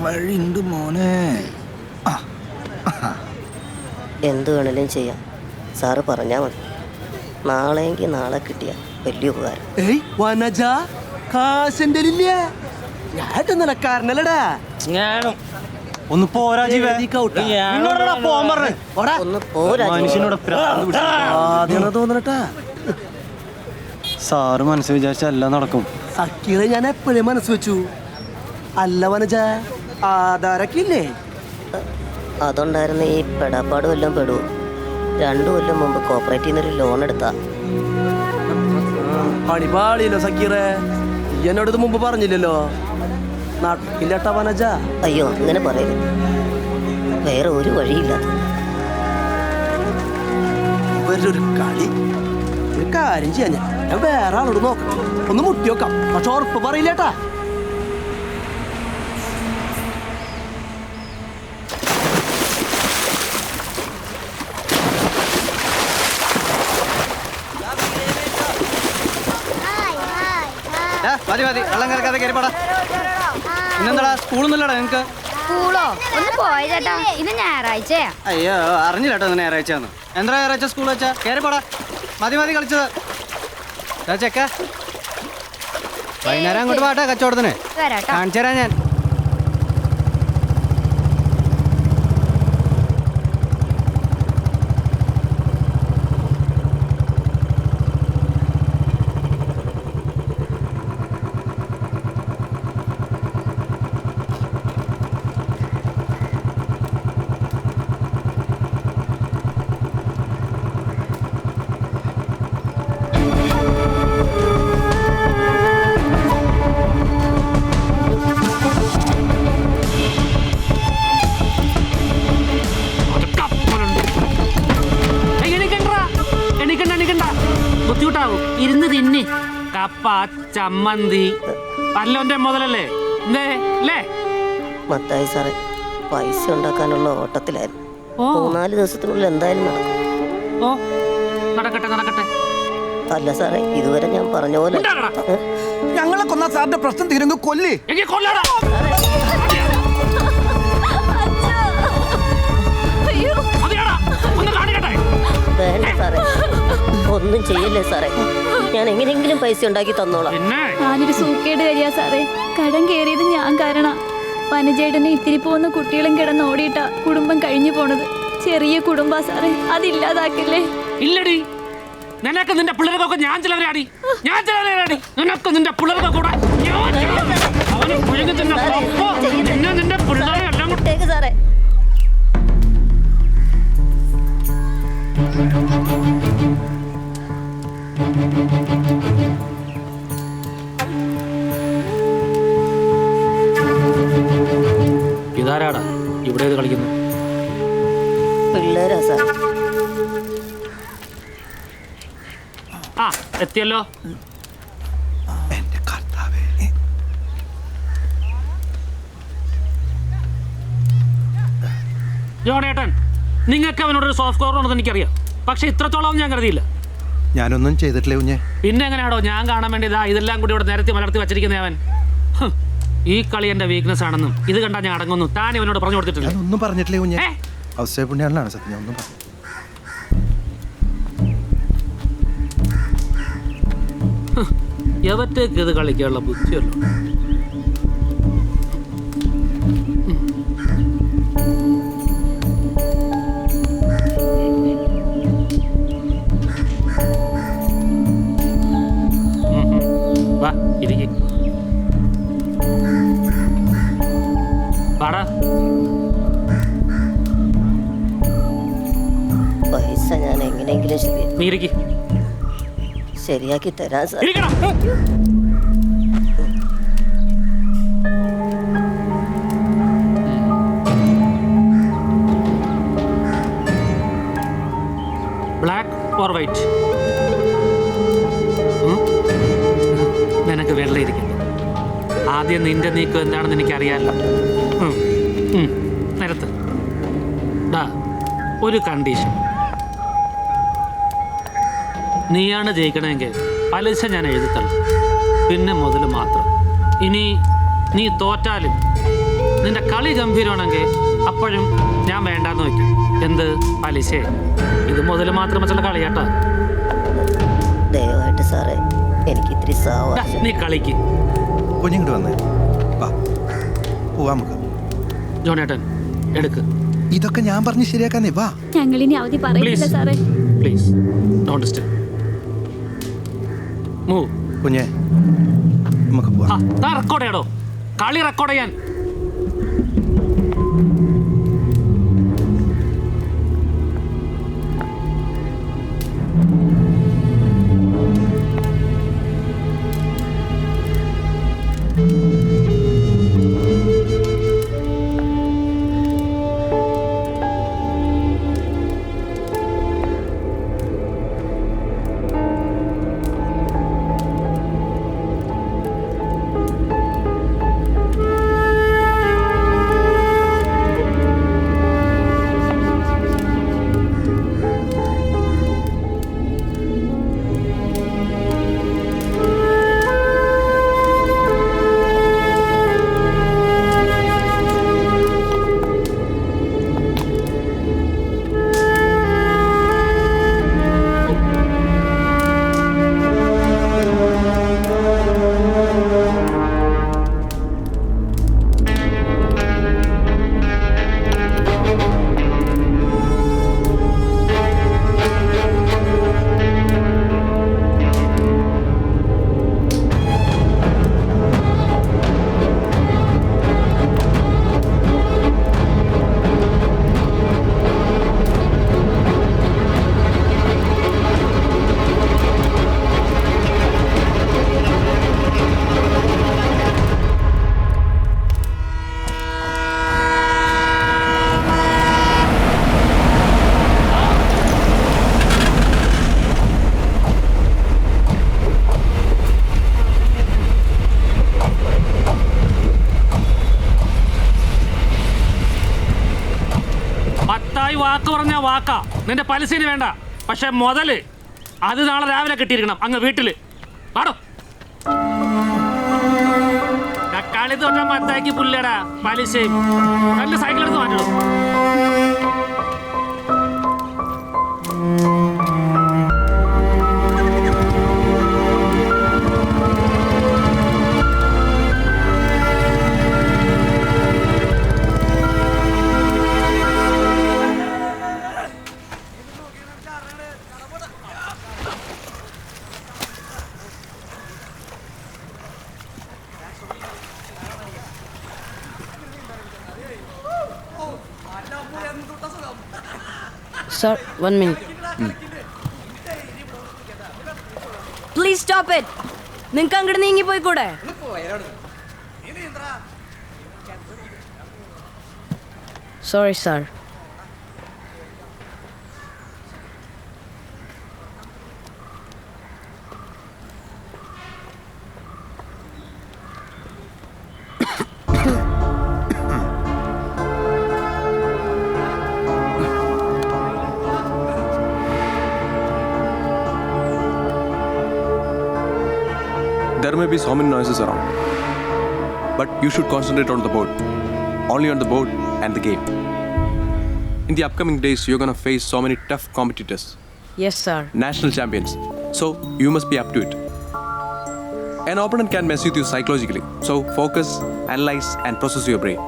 വഴിയുണ്ട് മോനെ. എന്ത് വേണേലും ചെയ്യാം, സാറ് പറഞ്ഞാൽ മതി. നാളെയെങ്കിൽ നാളെ കിട്ടിയ വലിയ ഉപകാരം. വനജ കാശന്റെ നിലക്കാരനല്ലടാ. ഞാനും ഒന്ന് പോരാ ജീവേ. ഒന്ന് പോരാ. തോന്നണട്ടാ. സാറ് മനസ്സ് വിചാരിച്ച എല്ലാം നടക്കും. സക്കീറെ ഞാൻ എപ്പോഴേ മനസ്സ് വെച്ചു. അല്ല വനജ, ആധാരൊക്കെ ഇല്ലേ? അതുണ്ടായിരുന്ന ഈ പെടാപ്പാട് വല്ലതും പെടുവോ? 2 കൊല്ലം മുമ്പ് കോപ്പറേറ്റീവ് നിന്നൊരു ലോൺ എടുത്താ. പണിപാളിയല്ലോ സക്കീറെ. എന്നോട് ഇത് മുമ്പ് പറഞ്ഞില്ലല്ലോ. നാട്ടിലേട്ടാ വനജ. അയ്യോ അങ്ങനെ പറയരുത്, വേറെ ഒരു വഴിയില്ല. ഇവരൊരു കളി. ഒരു കാര്യം ചെയ്യാൻ ഞാൻ വേറെ ആളോട് നോക്കാം, ഒന്ന് മുട്ടി നോക്കാം. പക്ഷെ ഉറപ്പ് പറയില്ലേട്ടാ. മതി മതി, വെള്ളം കറക്കാതെ കയറിപ്പാടാ. ഇന്നെന്താടാ സ്കൂളൊന്നുമില്ലടാ നിങ്ങക്ക്? സ്കൂളോ? ഒന്ന് പോയ ചേട്ടാ, ഇന്ന് ഞായറാഴ്ചയാ. അയ്യോ അറിഞ്ഞില്ല കേട്ടോ ഇന്ന് ഞായറാഴ്ചയാന്ന്. എന്താ ഞായറാഴ്ച സ്കൂൾ വെച്ചാ? കയറിപ്പാടാ. മതി മതി കളിച്ചത്. ചെക്ക വൈകുന്നേരം അങ്ങോട്ട് പാട്ടാ കച്ചവടത്തിന് കാണിച്ചു തരാം ഞാൻ. ബുദ്ധിമുട്ടാവും, ഇരുന്ന് തിന്നി. കപ്പ ചമ്മന്തി പല്ലോന്റെ മുതലല്ലേ അല്ലേ? മത്തായി സാറേ, പൈസ ഉണ്ടാക്കാനുള്ള ഓട്ടത്തിലായിരുന്നു. 3-4 ദിവസത്തിനുള്ളിൽ എന്തായാലും നടക്കും. ഓ നടക്കട്ടെ നടക്കട്ടെ. അല്ല സാറേ, ഇതുവരെ ഞാൻ പറഞ്ഞ പോലെ ഞങ്ങളെ കൊന്ന സാറിന്റെ പ്രശ്നം തീരുന്നു. കൊല്ലേ വേണ്ട സാറേ, ഒന്നും ചെയ്യില്ലേ സാറേ. ഞാൻ എങ്ങനെയെങ്കിലും പൈസ ഉണ്ടാക്കി തന്നോളാം. ഞാനൊരു സൂക്കേട് കഴിയാ സാറേ. കടം കയറിയത് ഞാൻ കാരണം. വനജേടനെ ഇത്തിരി പോകുന്ന കുട്ടികളും കിടന്ന് ഓടിയിട്ടാ കുടുംബം കഴിഞ്ഞു പോണത്. ചെറിയ കുടുംബാ സാറേ, അതില്ലാതാക്കില്ലേ? ഇല്ലടി, നിനക്ക് നിന്റെ പിള്ളേർക്കൊക്കെ ഞാൻ ചിലവരാടി. നിനക്ക് നിന്റെ പിള്ളേർക്ക് കൂടെ നിന്റെ പിള്ളേരെ എല്ലാം സാറേ. ഇതാരാടാ ഇവിടെ കളിക്കുന്നു? പിള്ളേരാ സാർ. ആ എത്തിയല്ലോ. ജോണേട്ടൻ, നിങ്ങൾക്ക് അവനോടൊരു സോഫ്റ്റ് കോർണർ ഉണ്ടെന്ന് എനിക്കറിയാം. പക്ഷെ ഇത്രത്തോളം ഞാൻ കരുതിയില്ല. ഞാനൊന്നും ചെയ്തിട്ടില്ലേ കുഞ്ഞെ. പിന്നെ എങ്ങനെയാണോ ഞാൻ കാണാൻ വേണ്ടി ഇതെല്ലാം കൂടി ഇവിടെ നിരത്തി മലർത്തി വച്ചിരിക്കുന്ന അവൻ? ഈ കളി എന്റെ വീക്ക്നെസ് ആണെന്നും ഇത് കണ്ടാ ഞാൻ അടങ്ങുന്നു താൻ അവനോട് പറഞ്ഞു കൊടുത്തിട്ടില്ല. ഒന്നും പറഞ്ഞിട്ടില്ലേ കുഞ്ഞെ. അവസ്ഥ പുണ്യാളാണ് സത്യം. ഞാൻ ഒന്നും പറഞ്ഞു. എവറ്റേക്ക് ഇത് കളിക്കാനുള്ള ബുദ്ധിയല്ലോ. വാ ഇരിക്ക്. പാടാ. പൈസ ഞാൻ എങ്ങനെയെങ്കിലും നീ ഇരിക്ക്. ശരിയാക്കി തരാം സാർ. Black or white? നിനക്ക് വെള്ളം ഇരിക്കുന്നു. ആദ്യം നിന്റെ നീക്കം എന്താണെന്ന് എനിക്കറിയാമല്ലോ. നിരത്ത് ഒരു കണ്ടീഷൻ. നീയാണ് ജയിക്കണമെങ്കിൽ പലിശ ഞാൻ എഴുതിത്തള്ളു, പിന്നെ മുതൽ മാത്രം. ഇനി നീ തോറ്റാലും നിന്റെ കളി ഗംഭീരമാണെങ്കിൽ അപ്പോഴും ഞാൻ വേണ്ടാന്ന് വെക്കും. എന്ത് പലിശ? ഇത് മുതൽ മാത്രം വെച്ചുള്ള കളിയാട്ടാ. ദയവായിട്ട് സാറേ എനിക്ക് ഇത്തിരി ദാ, നീ കളിക്ക്. കുഞ്ഞിങ്ങോട്ട് വന്നേ, വാ പോവാ നമുക്ക്. ജോണേട്ടൻ എടുക്ക്. ഇതൊക്കെ ഞാൻ പറഞ്ഞ് ശരിയാക്കാന്നേ, വാ. ഞങ്ങളിനി അവധി പറയില്ല Please. സാറേ. Please don't disturb. മൂവ്. കുഞ്ഞെ നമുക്ക് പോവാം. റെക്കോർഡ് ചെയ്യടോ, കളി റെക്കോർഡ് ചെയ്യാൻ. വാക്ക് പറഞ്ഞ വാക്കാ, നിന്റെ പലിശന് വേണ്ട. പക്ഷെ മുതല് അത് നാളെ രാവിലെ കിട്ടിയിരിക്കണം അങ്ങ് വീട്ടില്. ആടോ കളി തൊട്ടാ മത്താക്കി പുല്ലടാ പലിശയും. നല്ല സൈക്കിൾ എടുത്ത് മാറ്റണം. Sir, 1 minute. Please stop it. നിങ്ങൾക്ക് അങ്ങോട്ട് നീങ്ങി പോയിക്കൂടെ? Sorry, sir. There may be so many noises around, but you should concentrate on the board, only on the board and the game. In the upcoming days, you're gonna face so many tough competitors, Yes, sir. national champions, so you must be up to it. An opponent can mess with you psychologically, so focus, analyze, and process your brain.